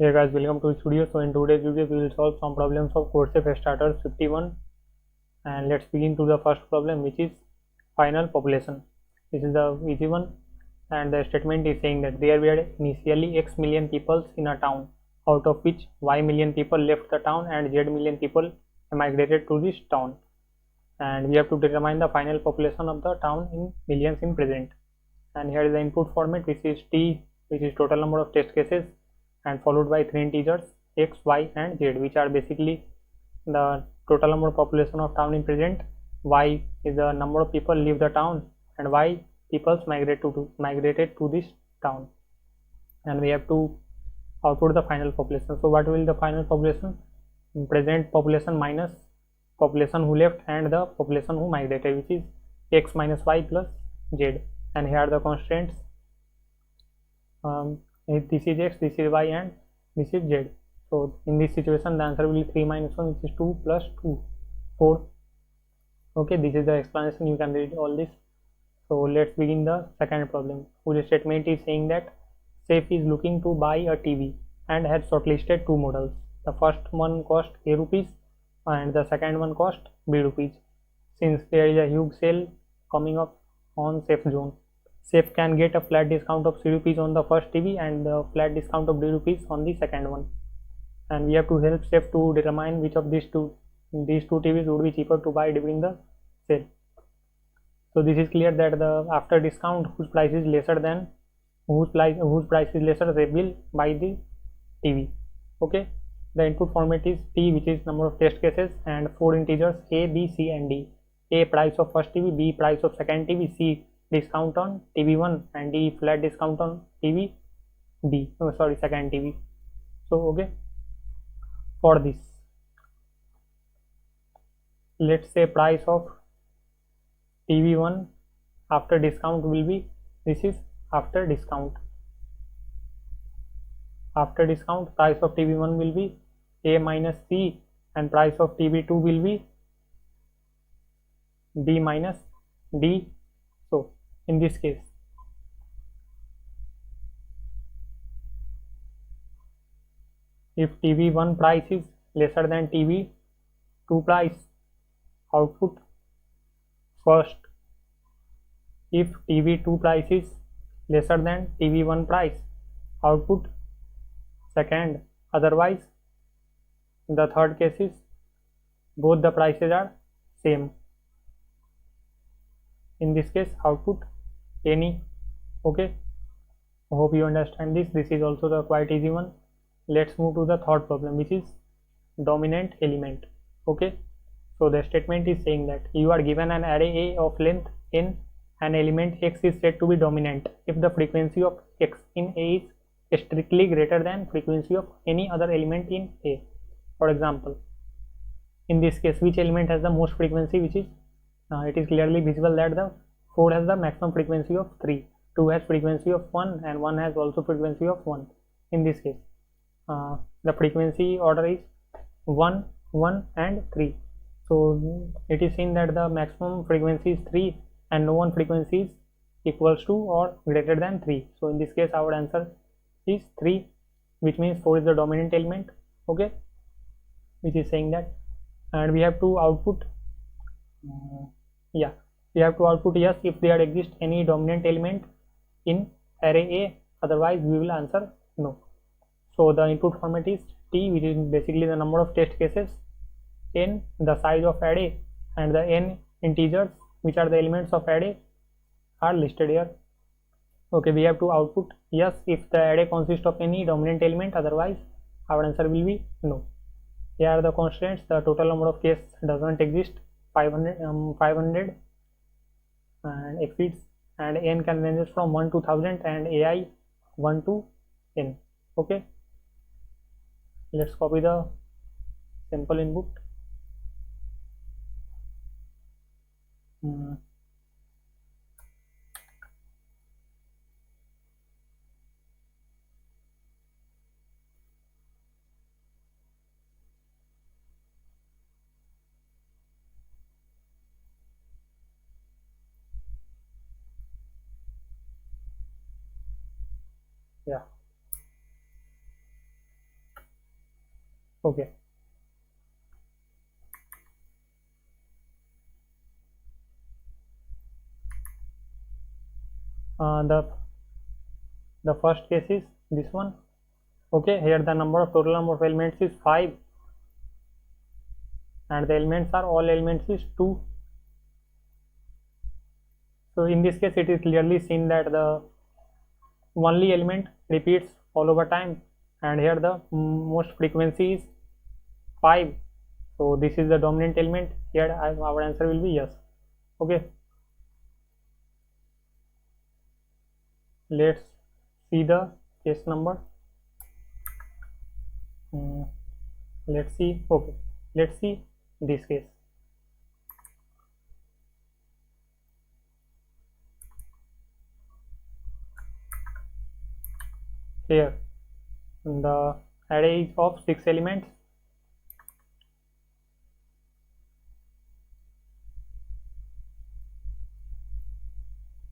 Hey guys, welcome to the studio. So in today's video, we will solve some problems of CodeChef Starters 51, and let's begin to the first problem, which is final population. This is the easy one, and the statement is saying that there were initially X million people in a town, out of which Y million people left the town and Z million people migrated to this town, and we have to determine the final population of the town in millions in present. And here is the input format, which is T, which is total number of test cases, and followed by three integers X, Y and Z, which are basically the total number of population of town in present. Y is the number of people leave the town, and Y peoples migrated to this town, and we have to output the final population. So what will the final population? Present population minus population who left and the population who migrated, which is X minus Y plus Z. And here are the constraints. This is X, this is Y and this is Z. So in this situation the answer will be 3 minus 1, which is 2 plus 2, 4. Okay, this is the explanation. You can read all this. So let's begin the second problem, whose statement is saying that chef is looking to buy a TV and has shortlisted two models. The first one cost A rupees and the second one cost B rupees. Since there is a huge sale coming up on Chef Zone, Chef can get a flat discount of C rupees on the first TV and the flat discount of D rupees on the second one. And we have to help Chef to determine which of these two TVs would be cheaper to buy during the sale. So this is clear that the after discount whose price is lesser, Chef will buy the TV. Okay, the input format is T, which is number of test cases, and four integers A, B, C and D. A price of first TV, B price of second TV, C discount on TV1 and D flat discount on second TV. So okay, for this let's say price of TV1 after discount will be, this is after discount price of TV1 will be A minus C and price of TV2 will be B minus D. So in this case if TV1 price is lesser than TV2 price, output first. If TV2 price is lesser than TV1 price, output second. Otherwise the third case is both the prices are same. In this case output any. Okay, I hope you understand this. This is also the quite easy one. Let's move to the third problem, which is dominant element. Okay, so the statement is saying that you are given an array A of length n, an element X is said to be dominant if the frequency of X in A is strictly greater than frequency of any other element in A. For example, in this case, which element has the most frequency, which is it is clearly visible that the 4 has the maximum frequency of 3, 2 has frequency of 1 and 1 has also frequency of 1. In this case the frequency order is 1, 1 and 3. So it is seen that the maximum frequency is 3 and no one frequency is equals to or greater than 3. So in this case our answer is 3, which means 4 is the dominant element. Okay, which is saying that, and we have to output yes if there exists any dominant element in array A, otherwise we will answer no. So the input format is T, which is basically the number of test cases, n the size of array, and the n integers, which are the elements of array, are listed here. Okay, we have to output yes if the array consists of any dominant element, otherwise our answer will be no. Here are the constraints. The total number of cases doesn't exist, 500 and exceeds, and n can ranges from 1 to 1000 and AI 1 to n. Okay, let's copy the sample input. Yeah, Okay. The first case is this one. Okay, here the total number of elements is 5 and the elements are all elements is 2. So in this case it is clearly seen that the only element repeats all over time, and here the most frequency is 5. So this is the dominant element. Here our answer will be yes. Okay, let's see the case number. Let's see. Okay, let's see this case. Here the array is of 6 elements.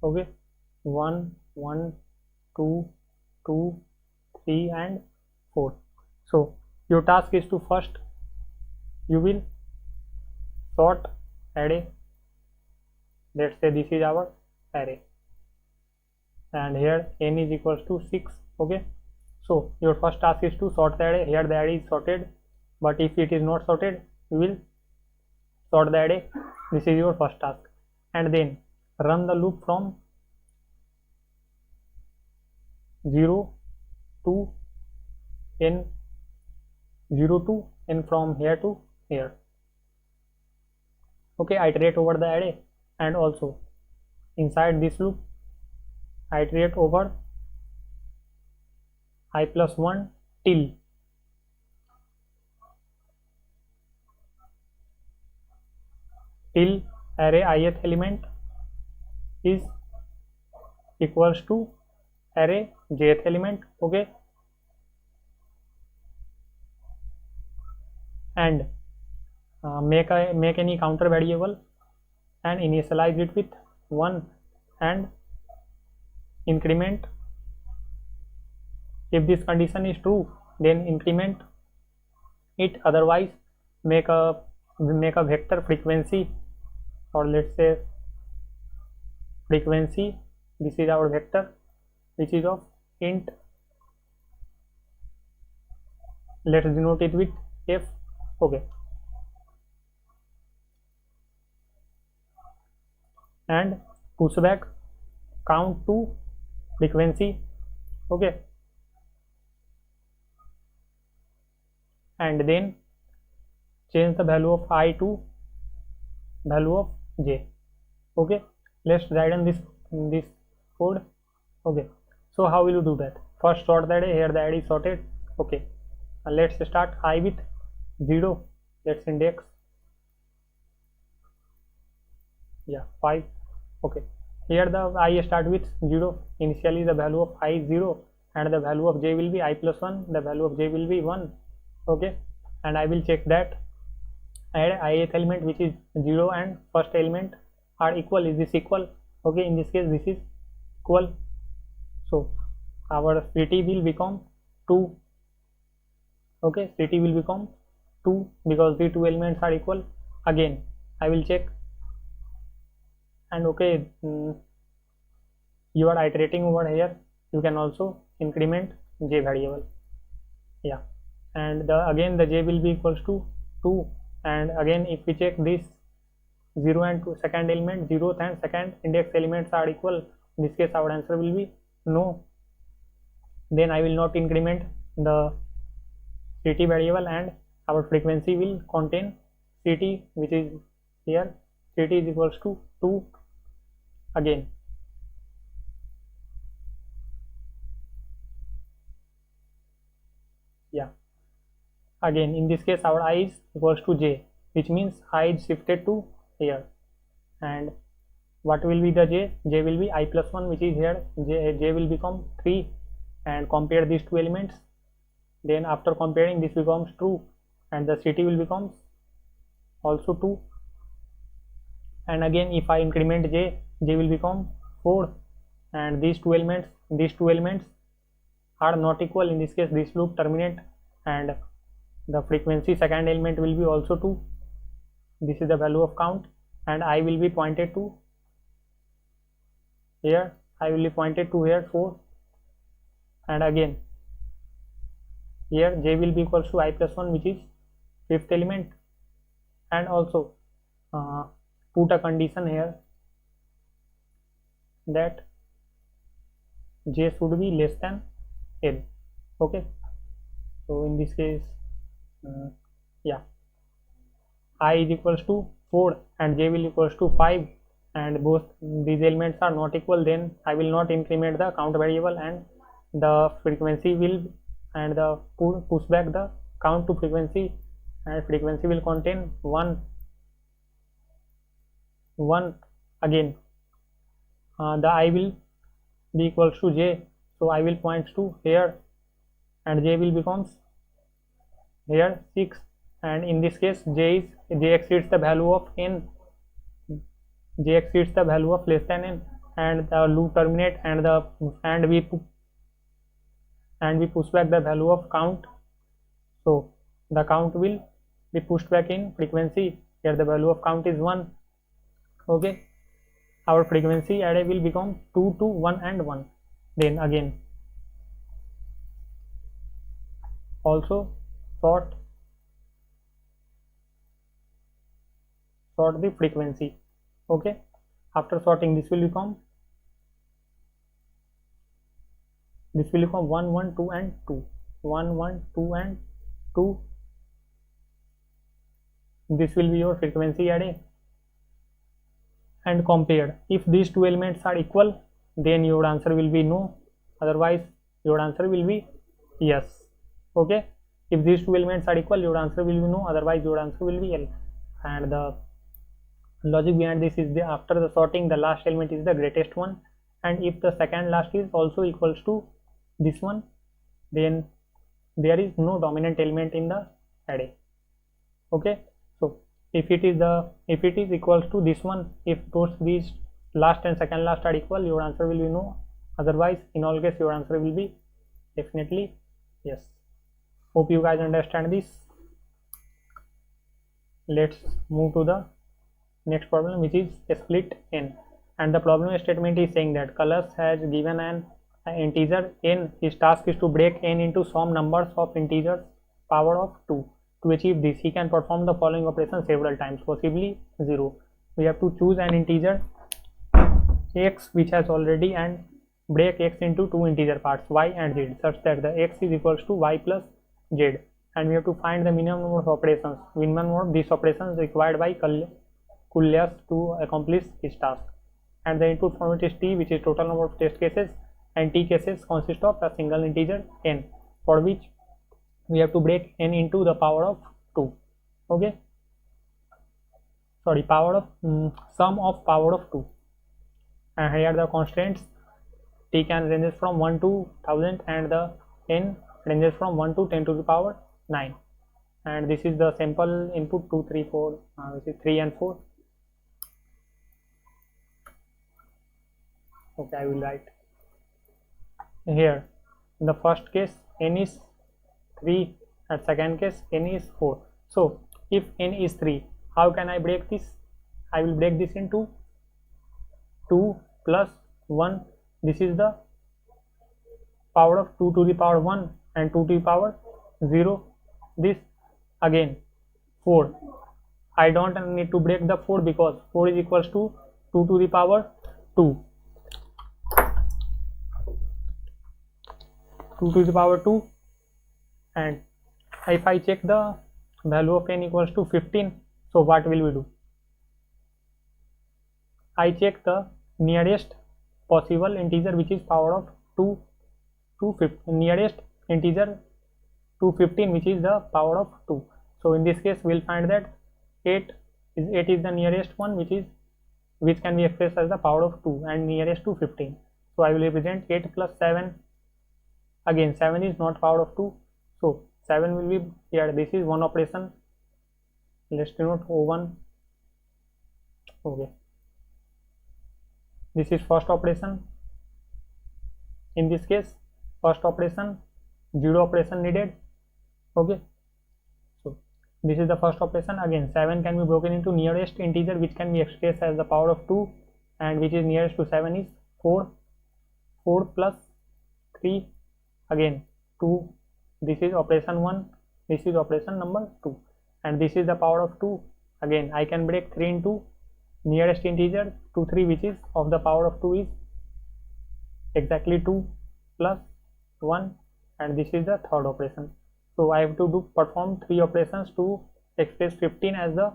Okay, 1 1 2 2 3 and 4. So your task is to first you will sort array. Let's say this is our array and here n is equals to 6. Okay, so your first task is to sort the array. Here the array is sorted, but if it is not sorted you will sort the array. This is your first task, and then run the loop from 0 to n, 0 to n, from here to here. Okay, iterate over the array, and also inside this loop iterate over I plus 1 till array ith element is equals to array jth element. Okay, and make any counter variable and initialize it with 1 and increment. If this condition is true, then increment it, otherwise make a vector frequency, or let's say frequency. This is our vector which is of int. Let's denote it with f. Okay, and push back count to frequency. Okay, and then change the value of I to value of j. Okay, let's write on this code. Okay, so how will you do that? First sort the array. Here the array is sorted. Okay, let's start I with 0. Let's index 5. Okay, here the I start with 0. Initially the value of I is 0 and the value of j will be I plus 1. The value of j will be 1. Okay, and I will check that add ith element which is 0 and first element are equal. Is this equal? Okay, in this case this is equal. So our ct will become 2. Okay, ct will become 2 because the two elements are equal. Again I will check, and okay, you are iterating over here. You can also increment j variable. Yeah, and again the j will be equals to 2, and again if we check this 0 and 2 second element, 0th and second index elements are equal. In this case our answer will be no. Then I will not increment the ct variable, and our frequency will contain ct, which is here ct is equals to 2. Again again in this case our I is equals to j, which means I is shifted to here, and what will be the j? J will be I plus 1, which is here. J will become 3, and compare these two elements. Then after comparing, this becomes true, and the ct will become also 2. And again if I increment j, j will become 4, and these two elements are not equal. In this case this loop terminate, and the frequency second element will be also 2. This is the value of count, and I will be pointed to here, I will be pointed to here 4, and again here j will be equals to I plus 1, which is fifth element, and also put a condition here that j should be less than l. Okay, so in this case yeah, I is equals to 4 and j will equals to 5, and both these elements are not equal, then I will not increment the count variable, and the frequency will, and the push back the count to frequency, and frequency will contain 1 again. The I will be equals to j, so I will point to here, and j will becomes here 6, and in this case j exceeds the value of n, j exceeds the value of less than n, and the loop terminate, and we push back the value of count, so the count will be pushed back in frequency. Here the value of count is 1. Okay, our frequency array will become 2, 2, 1 and 1. Then again also sort the frequency. Okay, after sorting this will become 1, 1, 2 and 2, 1, 1, 2 and 2. This will be your frequency array, and compare. If these two elements are equal, then your answer will be no, otherwise your answer will be yes. Okay, if these two elements are equal, your answer will be no, otherwise your answer will be L. And the logic behind this is after the sorting, the last element is the greatest one, and if the second last is also equals to this one, then there is no dominant element in the array. Okay, so if it is equals to this one, if these last and second last are equal, your answer will be no, otherwise in all case your answer will be definitely yes. Hope you guys understand this. Let's move to the next problem, which is split n, and the problem statement is saying that Colors has given an integer n. His task is to break n into some numbers of integers power of 2. To achieve this, he can perform the following operation several times, possibly 0. We have to choose an integer x which has already, and break x into two integer parts y and z, such that the x is equals to y plus z, and we have to find the minimum number of operations, these operations required by Kulyas to accomplish his task. And the input format is t, which is total number of test cases, and t cases consist of a single integer n, for which we have to break n into the power of 2. Okay, sorry, power of sum of power of 2, and here the constraints: t can ranges from 1 to 1000, and the n ranges from 1 to 10 to the power 9, and this is the sample input 2, 3, 4, this is 3 and 4. Okay, I will write here. In the first case n is 3, and second case n is 4. So if n is 3, how can I break this? I will break this into 2 plus 1. This is the power of 2 to the power 1 and 2 to the power 0. This again 4. I don't need to break the 4 because 4 is equals to 2 to the power 2. 2 to the power 2, and if I check the value of n equals to 15, so what will we do? I check the nearest possible integer, which is power of 2 to 15, nearest integer to 15, which is the power of 2. So in this case we will find that 8 is the nearest one, which can be expressed as the power of 2 and nearest to 15. So I will represent 8 plus 7. Again 7 is not power of 2, so 7 will be here. This is one operation. Let's denote O1. Okay, this is first operation. In this case, first operation, 0 operation needed. Okay, This is the first operation. Again 7 can be broken into nearest integer which can be expressed as the power of 2, and which is nearest to 7 is 4. 4 plus 3, again 2. This is operation 1, this is operation number 2, and this is the power of 2. Again I can break 3 into nearest integer 2 3, which is of the power of 2 is exactly 2 plus 1, and this is the third operation. So I have to perform 3 operations to express 15 as the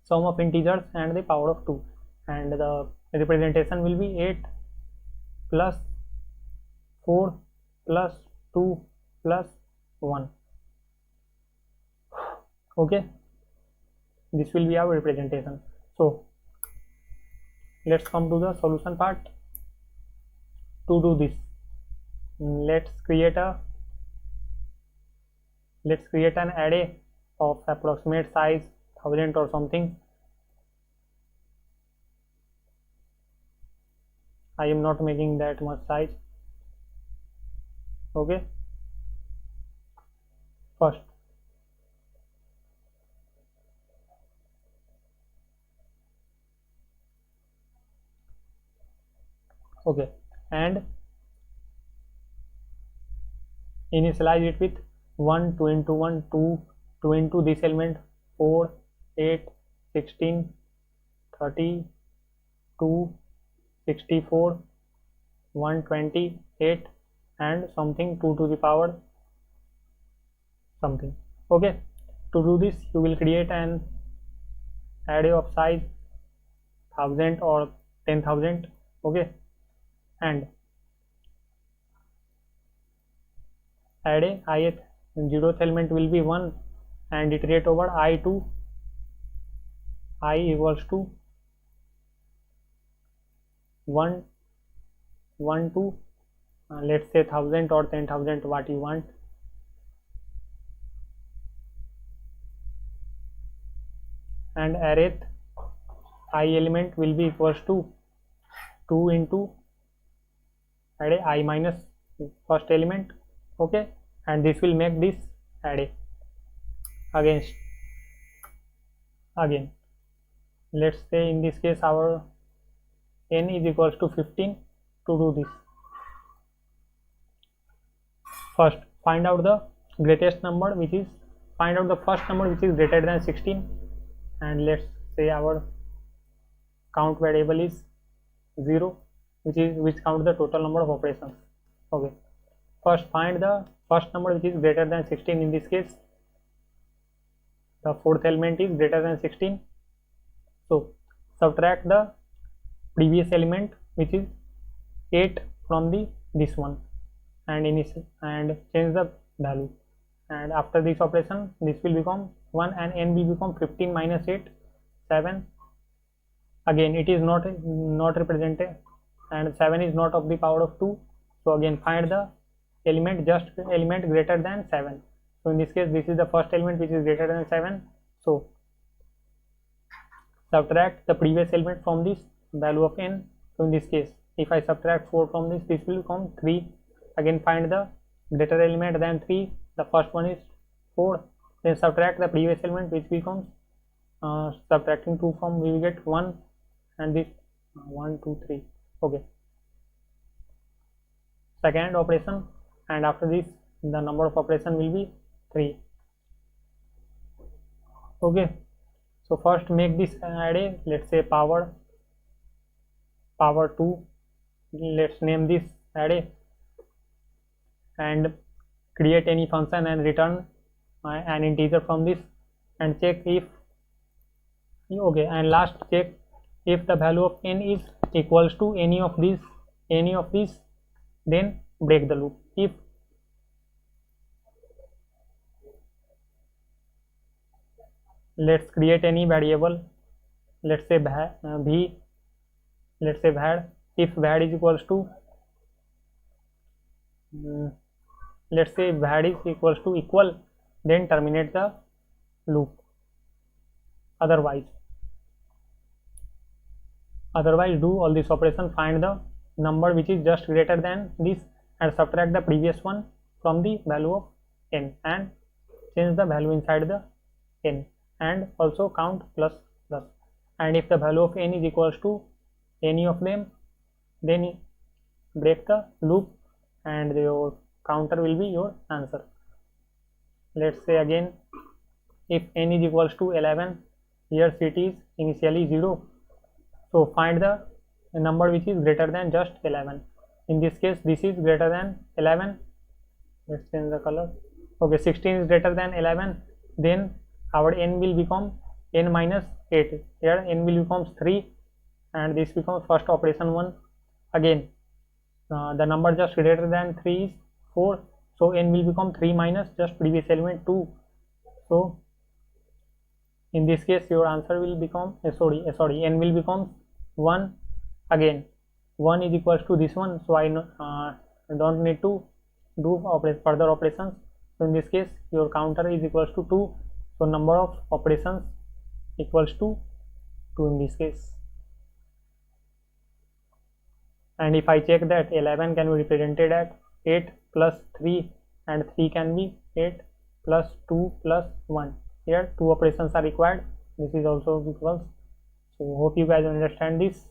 sum of integers and the power of 2, and the representation will be 8 plus 4 plus 2 plus 1. Okay, this will be our representation. So let's come to the solution part. To do this, let's create an array of approximate size 1000 or something. I am not making that much size. Okay, first okay, and initialize it with 1 2 into 1 2 2 into this element 4 8 16 32 64 128 and something 2 to the power something. Okay, to do this you will create an array of size 1000 or 10,000. Okay, and array ith 0th element will be 1 and iterate over I to I equals to 1 1 to let's say 1000 or 10,000, what you want. And arrayth I element will be equals to 2 into array I minus first element. Okay, and this will make this array. Again let's say in this case our n is equals to 15. To do this, first find out the greatest number, which is find out the first number which is greater than 16, and let's say our count variable is 0, which counts the total number of operations. Okay, first find the first number which is greater than 16. In this case the fourth element is greater than 16, so subtract the previous element which is 8 from this one and change the value, and after this operation this will become 1 and n will become 15 minus 8 7. Again it is not represented and 7 is not of the power of 2, so again find the element greater than 7. So in this case this is the first element which is greater than 7, so subtract the previous element from this value of n. So in this case if I subtract 4 from this will become 3. Again find the greater element than 3, the first one is 4, then subtract the previous element which becomes subtracting 2 from we will get 1, and this 1 2 3. Okay, second operation, and after this the number of operation will be 3. Okay, so first make this array, let's say power 2. Let's name this array and create any function and return an integer from this, and check if and last check if the value of n is equals to any of these, then break the loop. If let's create any variable, let's say v, let's say var. If var is equals to let's say var is equals to equal, then terminate the loop. Otherwise do all this operation, find the number which is just greater than this and subtract the previous one from the value of n and change the value inside the n, and also count plus plus, and if the value of n is equals to any of them, then break the loop and your counter will be your answer. Let's say again, if n is equals to 11, here set is initially 0, so find the number which is greater than just 11. In this case this is greater than 11. Let's change the color. Okay, 16 is greater than 11, then our n will become n minus 8. Here n will becomes 3 and this becomes first operation 1. Again the number just greater than 3 is 4, so n will become 3 minus just previous element 2. So in this case your answer will become n will become 1. Again 1 is equals to this one, so I don't need to do further operations. So in this case your counter is equals to 2, so number of operations equals to 2 in this case. And if I check that 11 can be represented as 8 plus 3 and 3 can be 8 plus 2 plus 1. Here 2 operations are required. This is also equals. So hope you guys understand this.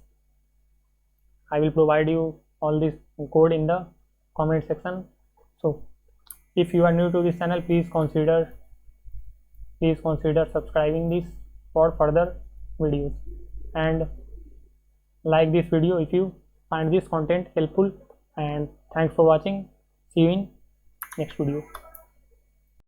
I will provide you all this code in the comment section. So if you are new to this channel, please consider subscribing this for further videos, and like this video if you find this content helpful, and thanks for watching. See you in next video.